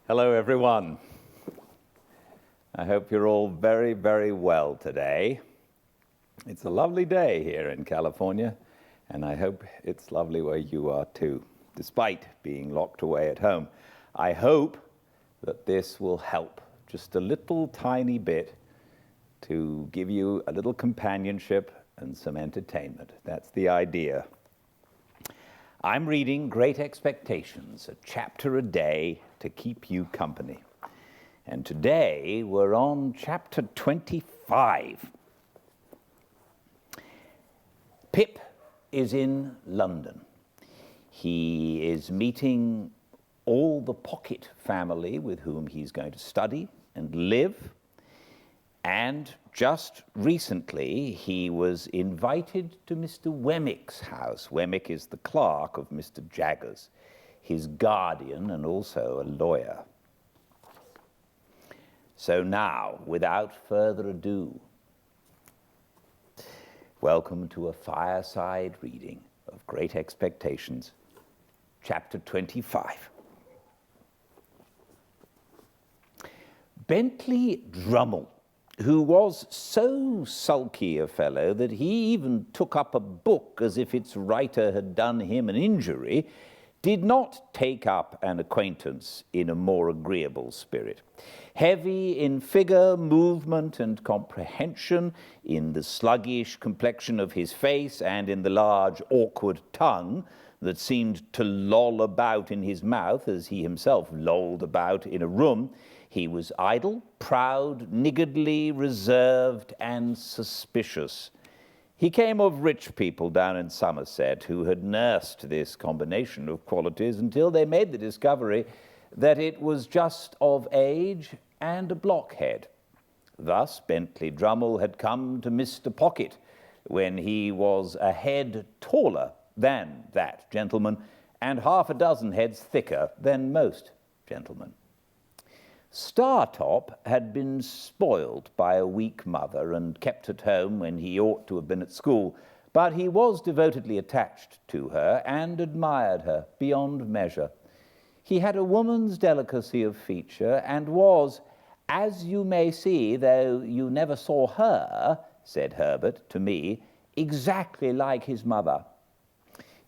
Hello, everyone. I hope you're all very, very well today. It's a lovely day here in California, and I hope it's lovely where you are too, despite being locked away at home. I hope that this will help just a little tiny bit to give you a little companionship and some entertainment. That's the idea. I'm reading Great Expectations, a chapter a day to keep you company. And today we're on chapter 25. Pip is in London. He is meeting all the Pocket family with whom he's going to study and live. And just recently, he was invited to Mr. Wemmick's house. Wemmick is the clerk of Mr. Jaggers, his guardian and also a lawyer. So now, without further ado, welcome to a fireside reading of Great Expectations, chapter 25. Bentley Drummle, who was so sulky a fellow that he even took up a book as if its writer had done him an injury, did not take up an acquaintance in a more agreeable spirit. Heavy in figure, movement, and comprehension, in the sluggish complexion of his face, and in the large, awkward tongue that seemed to loll about in his mouth as he himself lolled about in a room, he was idle, proud, niggardly, reserved, and suspicious. He came of rich people down in Somerset who had nursed this combination of qualities until they made the discovery that it was just of age and a blockhead. Thus, Bentley Drummle had come to Mr. Pocket when he was a head taller than that gentleman and half a dozen heads thicker than most gentlemen. Startop had been spoiled by a weak mother and kept at home when he ought to have been at school, but he was devotedly attached to her and admired her beyond measure. He had a woman's delicacy of feature and was, as you may see, though you never saw her, said Herbert to me, exactly like his mother.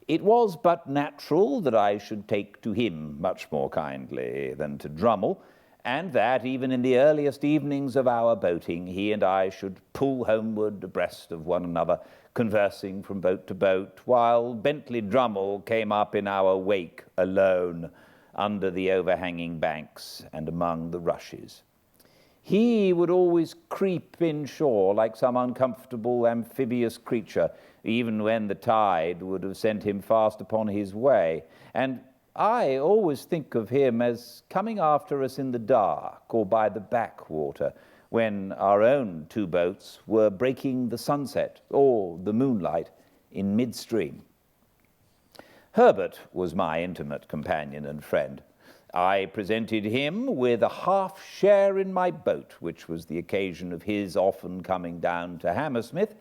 It was but natural that I should take to him much more kindly than to Drummle, and that even in the earliest evenings of our boating, he and I should pull homeward abreast of one another, conversing from boat to boat, while Bentley Drummle came up in our wake alone, under the overhanging banks and among the rushes. He would always creep inshore like some uncomfortable amphibious creature, even when the tide would have sent him fast upon his way, and I always think of him as coming after us in the dark or by the backwater when our own two boats were breaking the sunset or the moonlight in midstream. Herbert was my intimate companion and friend. I presented him with a half share in my boat, which was the occasion of his often coming down to Hammersmith,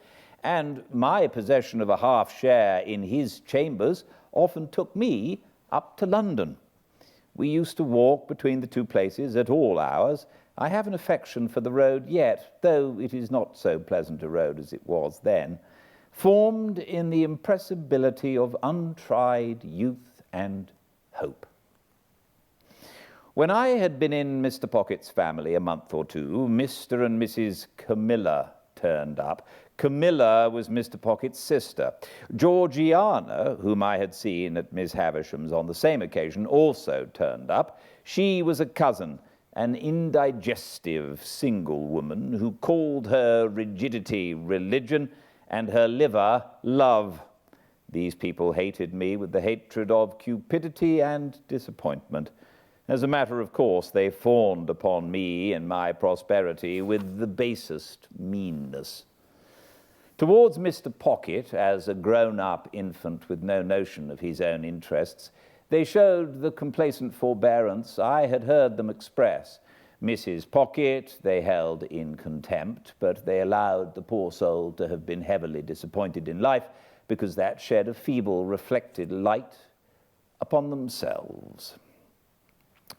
and my possession of a half share in his chambers often took me up to London. We used to walk between the two places at all hours. I have an affection for the road yet, though it is not so pleasant a road as it was then, formed in the impressibility of untried youth and hope. When I had been in Mr. Pocket's family a month or two, Mr. and Mrs. Camilla turned up. Camilla was Mr. Pocket's sister. Georgiana, whom I had seen at Miss Havisham's on the same occasion, also turned up. She was a cousin, an indigestive single woman who called her rigidity religion and her liver love. These people hated me with the hatred of cupidity and disappointment. As a matter of course, they fawned upon me and my prosperity with the basest meanness. Towards Mr. Pocket, as a grown-up infant with no notion of his own interests, they showed the complacent forbearance I had heard them express. Mrs. Pocket they held in contempt, but they allowed the poor soul to have been heavily disappointed in life, because that shed a feeble, reflected light upon themselves.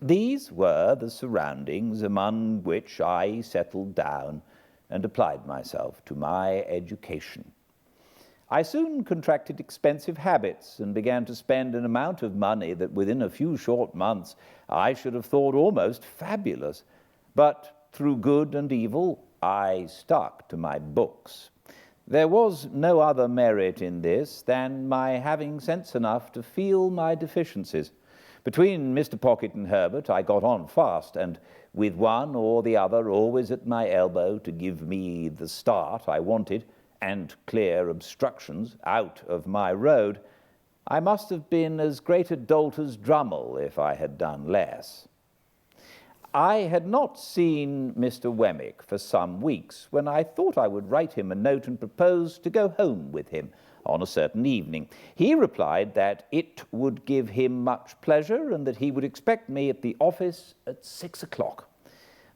These were the surroundings among which I settled down and applied myself to my education. I soon contracted expensive habits and began to spend an amount of money that within a few short months I should have thought almost fabulous. But through good and evil, I stuck to my books. There was no other merit in this than my having sense enough to feel my deficiencies. Between Mr. Pocket and Herbert, I got on fast, and with one or the other always at my elbow to give me the start I wanted and clear obstructions out of my road, I must have been as great a dolt as Drummle if I had done less. I had not seen Mr. Wemmick for some weeks when I thought I would write him a note and propose to go home with him on a certain evening. He replied that it would give him much pleasure and that he would expect me at the office at 6 o'clock.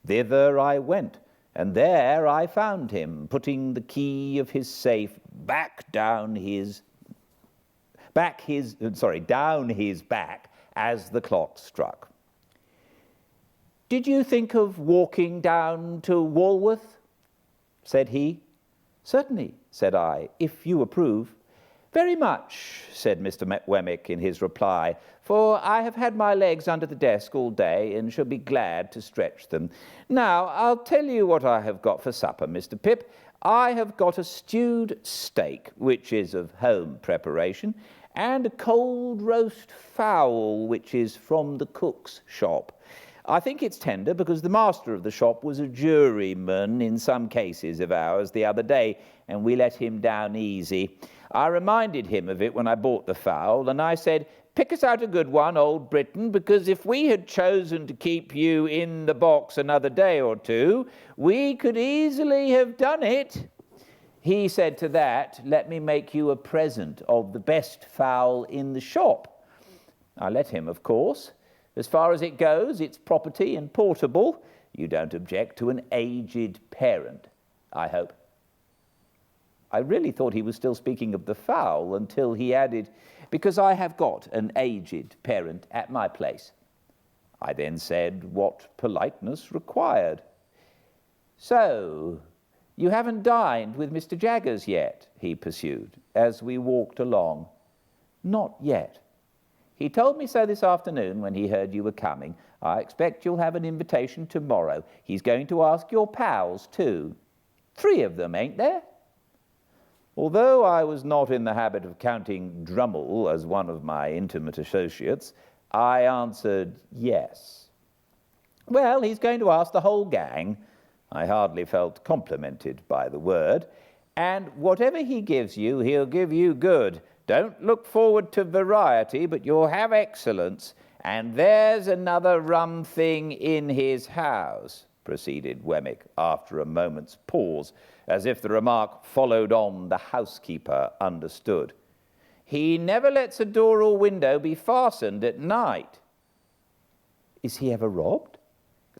Thither I went, and there I found him putting the key of his safe down his back as the clock struck. "Did you think of walking down to Walworth?" said he. "Certainly," said I, "if you approve." "Very much," said Mr. Wemmick in his reply, "for I have had my legs under the desk all day and shall be glad to stretch them. Now, I'll tell you what I have got for supper, Mr. Pip. I have got a stewed steak, which is of home preparation, and a cold roast fowl, which is from the cook's shop. I think it's tender because the master of the shop was a juryman in some cases of ours the other day, and we let him down easy. I reminded him of it when I bought the fowl, and I said, 'Pick us out a good one, old Briton, because if we had chosen to keep you in the box another day or two, we could easily have done it.' He said to that, 'Let me make you a present of the best fowl in the shop.' I let him, of course. As far as it goes, it's property and portable. You don't object to an aged parent, I hope." I really thought he was still speaking of the fowl until he added, "Because I have got an aged parent at my place." I then said what politeness required. "So, you haven't dined with Mr. Jaggers yet?" he pursued, as we walked along. "Not yet. He told me so this afternoon when he heard you were coming. I expect you'll have an invitation tomorrow. He's going to ask your pals, too. 3 of them, ain't there?" Although I was not in the habit of counting Drummle as one of my intimate associates, I answered yes. "Well, he's going to ask the whole gang." I hardly felt complimented by the word. "And whatever he gives you, he'll give you good. Don't look forward to variety, but you'll have excellence. And there's another rum thing in his house," proceeded Wemmick after a moment's pause, as if the remark followed on the housekeeper understood. "He never lets a door or window be fastened at night." "Is he ever robbed?"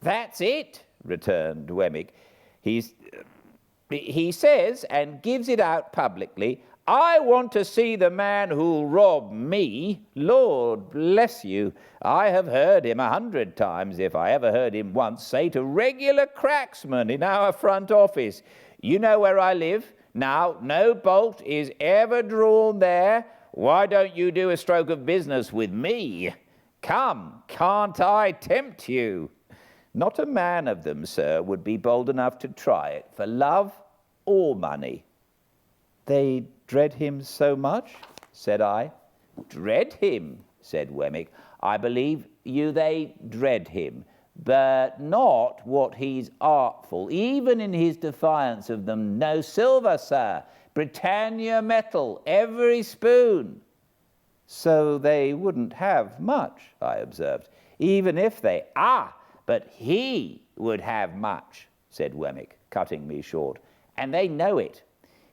"That's it," returned Wemmick. He says, and gives it out publicly, 'I want to see the man who'll rob me.' Lord bless you, I have heard him 100 times, if I ever heard him once, say to regular cracksmen in our front office, 'You know where I live. Now, no bolt is ever drawn there. Why don't you do a stroke of business with me? Come, can't I tempt you?' Not a man of them, sir, would be bold enough to try it for love or money." "They dread him so much?" said I. "Dread him," said Wemmick. "I believe you they dread him, but not what he's artful, even in his defiance of them. No silver, sir, Britannia metal, every spoon." "So they wouldn't have much," I observed. "Even if they..." "But he would have much," said Wemmick, cutting me short, "and they know it.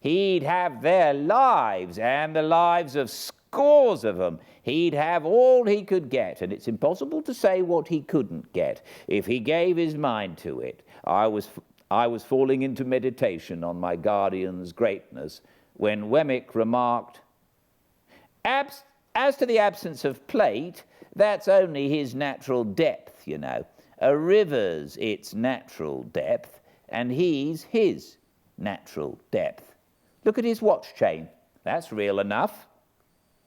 He'd have their lives, and the lives of scores of them. He'd have all he could get, and it's impossible to say what he couldn't get, if he gave his mind to it." I was falling into meditation on my guardian's greatness, when Wemmick remarked, "As to the absence of plate, That's only his natural depth, you know. A river's its natural depth, and he's his natural depth. Look at his watch chain. That's real enough.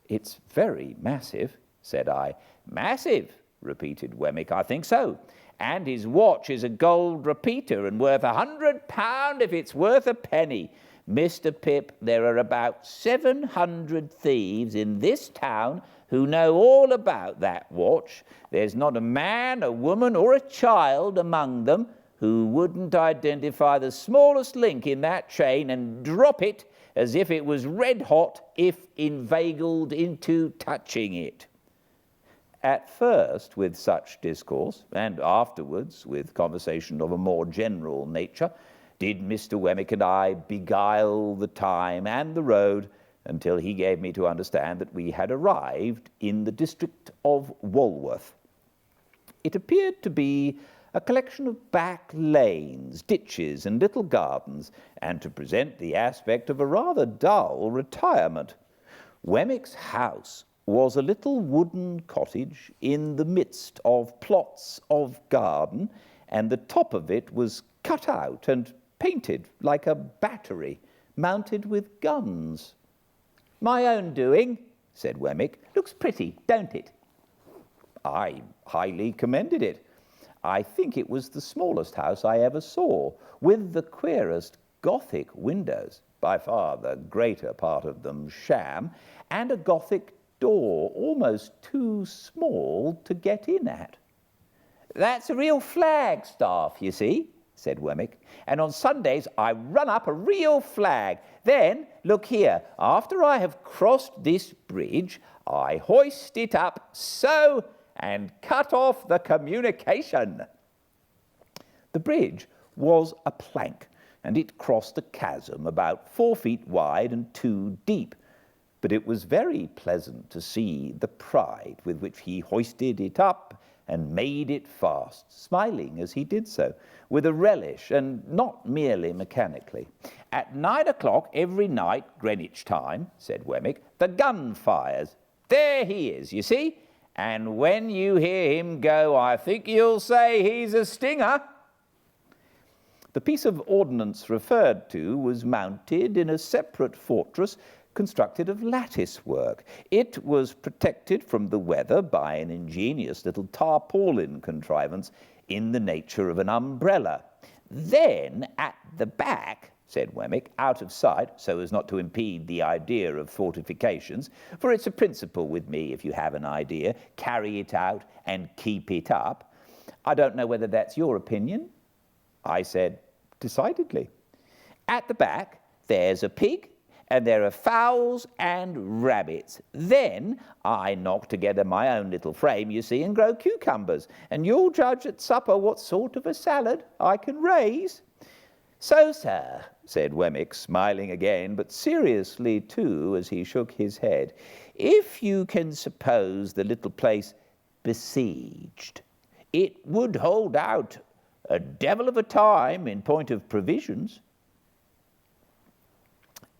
It's very massive, said I. Massive, repeated Wemmick. I think so. And his watch is a gold repeater and worth £100 if it's worth a penny. Mr. Pip, there are about 700 thieves in this town who know all about that watch. There's not a man, a woman, or a child among them who wouldn't identify the smallest link in that chain and drop it as if it was red hot if inveigled into touching it. At first, with such discourse, and afterwards with conversation of a more general nature, did Mr. Wemmick and I beguile the time and the road until he gave me to understand that we had arrived in the district of Walworth. It appeared to be a collection of back lanes, ditches, and little gardens, and to present the aspect of a rather dull retirement. Wemmick's house was a little wooden cottage in the midst of plots of garden, and the top of it was cut out and painted like a battery, mounted with guns. My own doing, said Wemmick. Looks pretty, don't it? I highly commended it. I think it was the smallest house I ever saw, with the queerest Gothic windows, by far the greater part of them sham, and a Gothic door almost too small to get in at. That's a real flagstaff, you see, said Wemmick, and on Sundays I run up a real flag. Then, look here, after I have crossed this bridge, I hoist it up so and cut off the communication. The bridge was a plank, and it crossed a chasm about 4 feet wide and 2 deep. But it was very pleasant to see the pride with which he hoisted it up and made it fast, smiling as he did so, with a relish, and not merely mechanically. At 9 o'clock every night, Greenwich time, said Wemmick, the gun fires. There he is, you see, and when you hear him go, I think you'll say he's a stinger. The piece of ordnance referred to was mounted in a separate fortress constructed of lattice work. It was protected from the weather by an ingenious little tarpaulin contrivance in the nature of an umbrella. Then, at the back, said Wemmick, out of sight, so as not to impede the idea of fortifications, for it's a principle with me, if you have an idea, carry it out and keep it up. I don't know whether that's your opinion. I said, decidedly. At the back, there's a pig, and there are fowls and rabbits. Then I knock together my own little frame, you see, and grow cucumbers, and you'll judge at supper what sort of a salad I can raise. So, sir, said Wemmick, smiling again, but seriously too, as he shook his head, if you can suppose the little place besieged, it would hold out a devil of a time in point of provisions.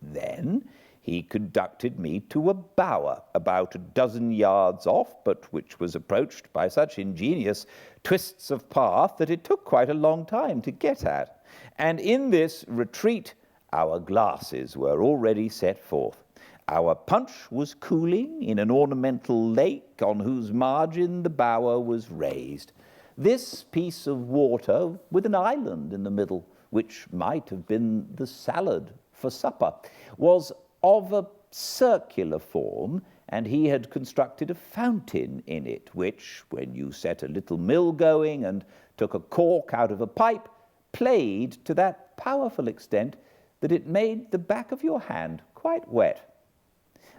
Then he conducted me to a bower about a dozen yards off, but which was approached by such ingenious twists of path that it took quite a long time to get at. And in this retreat our glasses were already set forth. Our punch was cooling in an ornamental lake on whose margin the bower was raised. This piece of water with an island in the middle, which might have been the salad for supper, was of a circular form, and he had constructed a fountain in it, which, when you set a little mill going and took a cork out of a pipe, played to that powerful extent that it made the back of your hand quite wet.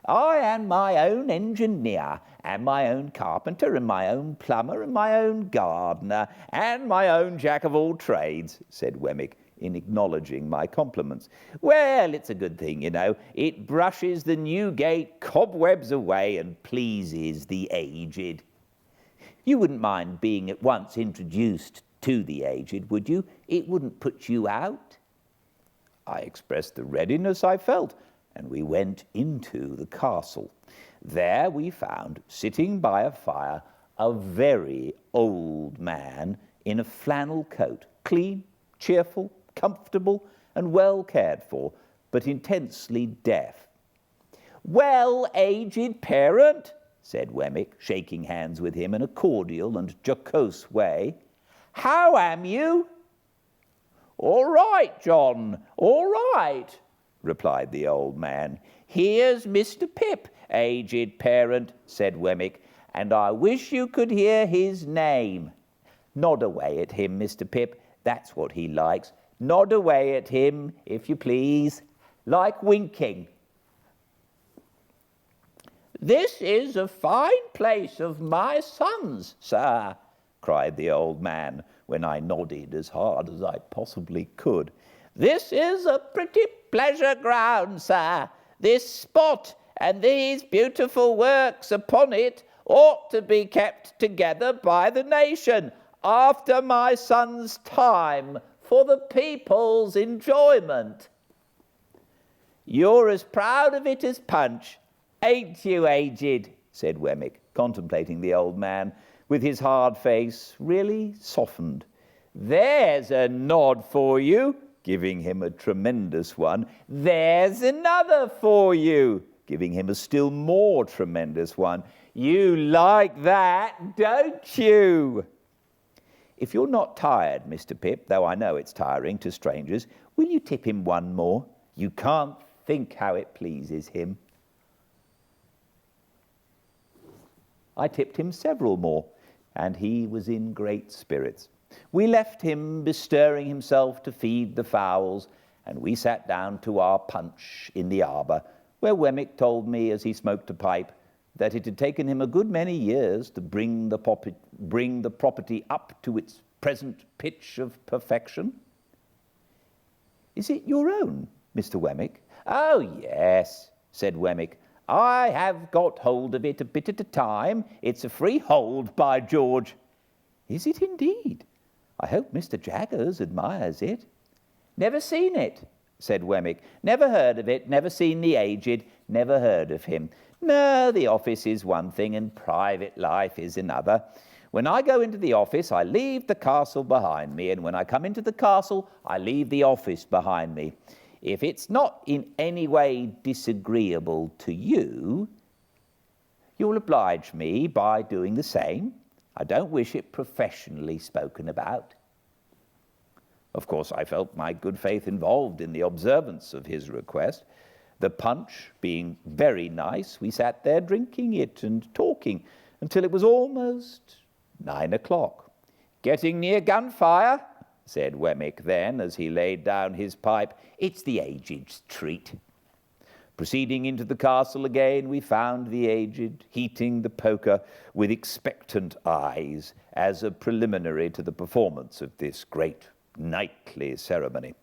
I am my own engineer, and my own carpenter, and my own plumber, and my own gardener, and my own jack-of-all-trades, said Wemmick, in acknowledging my compliments. Well, it's a good thing, you know. It brushes the Newgate cobwebs away and pleases the aged. You wouldn't mind being at once introduced to the aged, would you? It wouldn't put you out? I expressed the readiness I felt, and we went into the castle. There we found, sitting by a fire, a very old man in a flannel coat, clean, cheerful, comfortable, and well cared for, but intensely deaf. "Well, aged parent," said Wemmick, shaking hands with him in a cordial and jocose way, "how am you?" "All right, John, all right," replied the old man. "Here's Mr. Pip, aged parent," said Wemmick, "and I wish you could hear his name. Nod away at him, Mr. Pip, that's what he likes. Nod away at him, if you please, like winking." "This is a fine place of my son's, sir," cried the old man, when I nodded as hard as I possibly could. "This is a pretty pleasure ground, sir. This spot and these beautiful works upon it ought to be kept together by the nation after my son's time for the people's enjoyment." "You're as proud of it as Punch, ain't you, aged?" said Wemmick, contemplating the old man, with his hard face really softened. "There's a nod for you," giving him a tremendous one. "There's another for you," giving him a still more tremendous one. "You like that, don't you?" "If you're not tired, Mr. Pip, though I know it's tiring to strangers, will you tip him one more? You can't think how it pleases him." I tipped him several more, and he was in great spirits. We left him bestirring himself to feed the fowls, and we sat down to our punch in the arbour, where Wemmick told me, as he smoked a pipe, that it had taken him a good many years to bring the property up to its present pitch of perfection. "Is it your own, Mr. Wemmick?" "Oh, yes," said Wemmick. "I have got hold of it a bit at a time. It's a freehold, by George." "Is it indeed? I hope Mr. Jaggers admires it." "Never seen it," said Wemmick. "Never heard of it, never seen the aged, never heard of him. No, the office is one thing and private life is another. When I go into the office, I leave the castle behind me, and when I come into the castle, I leave the office behind me. If it's not in any way disagreeable to you, you'll oblige me by doing the same. I don't wish it professionally spoken about." Of course, I felt my good faith involved in the observance of his request. The punch being very nice, we sat there drinking it and talking until it was almost 9 o'clock. "Getting near gunfire," said Wemmick then, as he laid down his pipe. "It's the aged's treat." Proceeding into the castle again, we found the aged heating the poker with expectant eyes as a preliminary to the performance of this great nightly ceremony.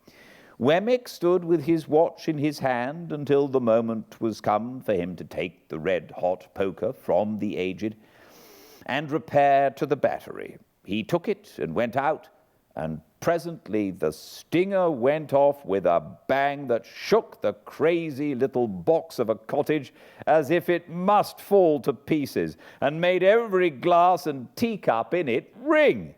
Wemmick stood with his watch in his hand until the moment was come for him to take the red-hot poker from the aged and repair to the battery. He took it and went out, and presently the stinger went off with a bang that shook the crazy little box of a cottage as if it must fall to pieces, and made every glass and teacup in it ring.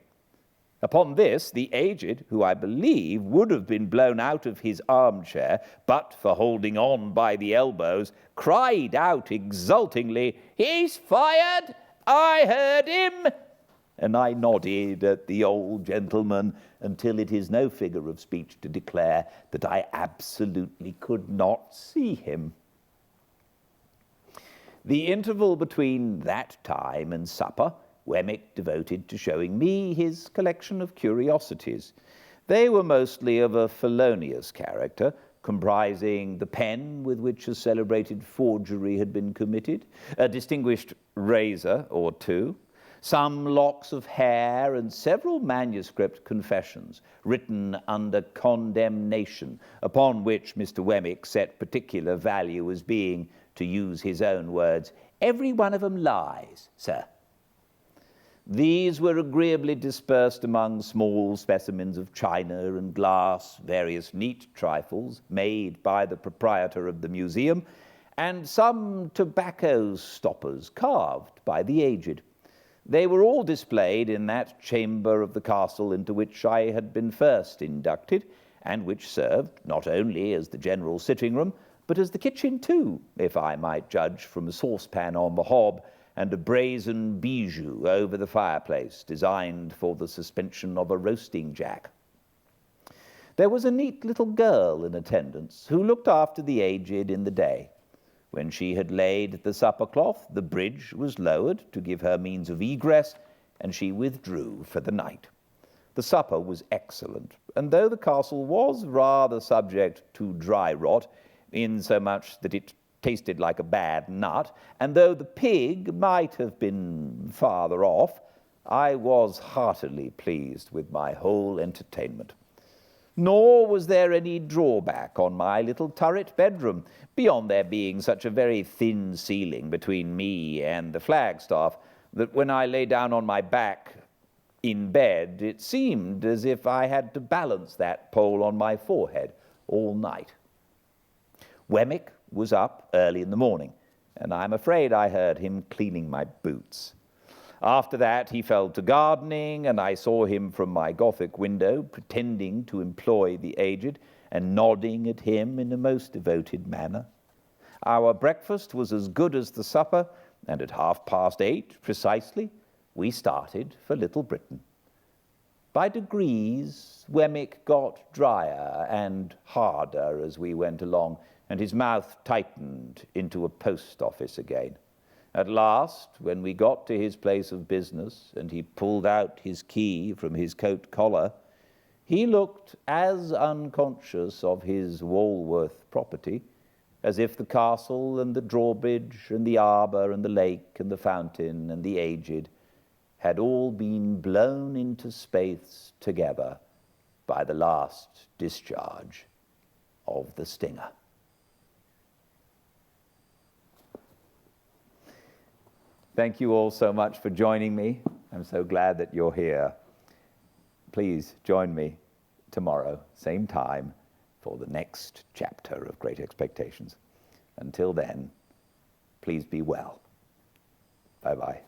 Upon this, the aged, who I believe would have been blown out of his armchair, but for holding on by the elbows, cried out exultingly, "He's fired! I heard him!" And I nodded at the old gentleman until it is no figure of speech to declare that I absolutely could not see him. The interval between that time and supper Wemmick devoted to showing me his collection of curiosities. They were mostly of a felonious character, comprising the pen with which a celebrated forgery had been committed, a distinguished razor or two, some locks of hair, and several manuscript confessions written under condemnation, upon which Mr. Wemmick set particular value as being, to use his own words, "every one of 'em lies, sir." These were agreeably dispersed among small specimens of china and glass, various neat trifles made by the proprietor of the museum, and some tobacco stoppers carved by the aged. They were all displayed in that chamber of the castle into which I had been first inducted, and which served not only as the general sitting room, but as the kitchen too, if I might judge from a saucepan on the hob and a brazen bijou over the fireplace, designed for the suspension of a roasting jack. There was a neat little girl in attendance, who looked after the aged in the day. When she had laid the supper cloth, the bridge was lowered to give her means of egress, and she withdrew for the night. The supper was excellent, and though the castle was rather subject to dry rot, insomuch that it tasted like a bad nut, and though the pig might have been farther off, I was heartily pleased with my whole entertainment. Nor was there any drawback on my little turret bedroom, beyond there being such a very thin ceiling between me and the flagstaff, that when I lay down on my back in bed, it seemed as if I had to balance that pole on my forehead all night. Wemmick was up early in the morning, and I'm afraid I heard him cleaning my boots. After that he fell to gardening, and I saw him from my Gothic window pretending to employ the aged, and nodding at him in a most devoted manner. Our breakfast was as good as the supper, and at 8:30 precisely, we started for Little Britain. By degrees, Wemmick got drier and harder as we went along, and his mouth tightened into a post office again. At last, when we got to his place of business, and he pulled out his key from his coat collar, he looked as unconscious of his Walworth property as if the castle and the drawbridge and the arbour and the lake and the fountain and the aged had all been blown into space together by the last discharge of the stinger. Thank you all so much for joining me. I'm so glad that you're here. Please join me tomorrow, same time, for the next chapter of Great Expectations. Until then, please be well. Bye-bye.